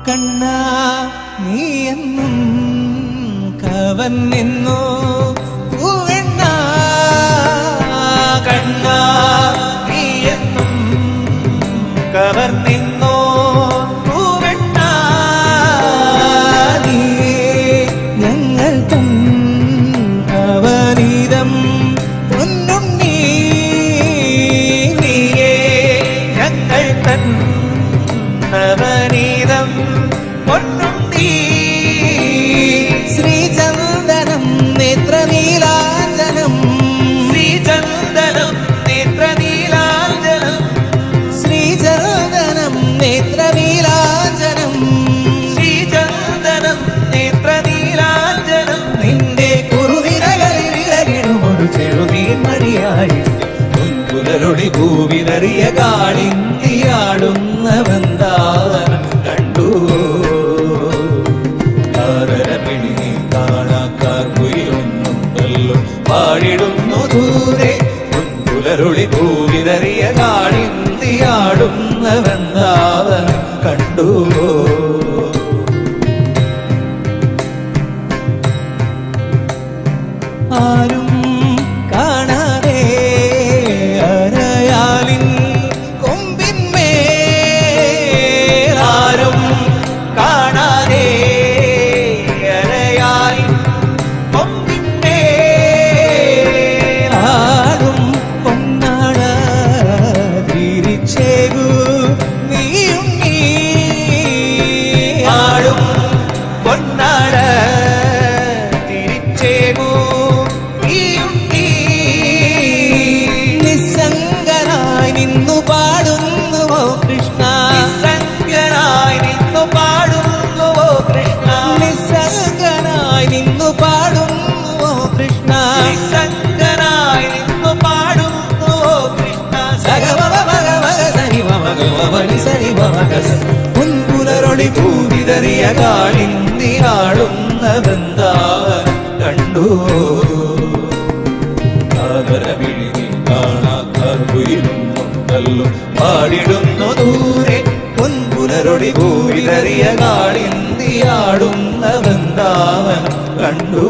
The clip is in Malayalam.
കണ്ണാ നീ എന്നും കവർന്നെന്നോ പൂവെണ്ണ കണ്ണാ നീ എന്നും കവർന്നെന്നോ പൂവെണ്ണ നീയേ ഞങ്ങൾ തൻ അവനീതം പൊന്നുണ്ണി നീയേ ഞങ്ങൾ തൻ അവനീതം പൊന്നുണ്ണി ശ്രീചന്ദനം നേത്രനീലാഞ്ജനം ശ്രീചന്ദനം നേത്രനീലാഞ്ജനം ശ്രീചന്ദനം നേത്രനീലാഞ്ജനം ശ്രീചന്ദനം നേത്രനീലാഞ്ജനം നിന്റെ കുറുനിരകളിലിഴകിടുമൊരു ചെറുനീർമണിയായി പുലരൊളി ഭൂവിതറിയ കാളിന്തിയാടുന്ന വൃന്ദാവനം കണ്ടു താരരപിണി കാണാക്കാർ കുയിലൊന്നുണ്ടല്ലോ പാടിടുന്നു ദൂരെ പുലരൊളി ഭൂവിതറിയ കാളിന്തിയാടുന്ന വൃന്ദാവനം കണ്ടു ആരും കാണാതെ അരയാലിൻ കൊമ്പിന്മേൽ ആരും കാണാതെ അരയാലിൻ കൊമ്പിന്മേൽ ആടും പൊന്നാട തിരിച്ചേകു നീയുണ്ണി ആടും പൊന്നാട തിരിച്ചേകു നിസ്സംഗനായി നിന്നു പാടുന്നുവോ കൃഷ്ണ നിസ്സംഗനായി നിന്നു പാടുന്നുവോ കൃഷ്ണ നിസ്സംഗനായി നിന്നു പാടുന്നുവോ കൃഷ്ണ നിസ്സംഗനായി നിന്നു പാടുന്നുവോ കൃഷ്ണ സഗമ മഗ മഗ സനി മഗ മണി സനി മഗ പുൻപുലരൊളി ഭൂവിതറിയ കാളിന്തിയാടുന്ന വൃന്ദാവനം കണ്ടു പാടിടുന്നു ദൂരെ പൊൻപുലരൊളി ഭൂവിതറിയ കാളിന്തിയാടുന്ന വൃന്ദാവനം കണ്ടു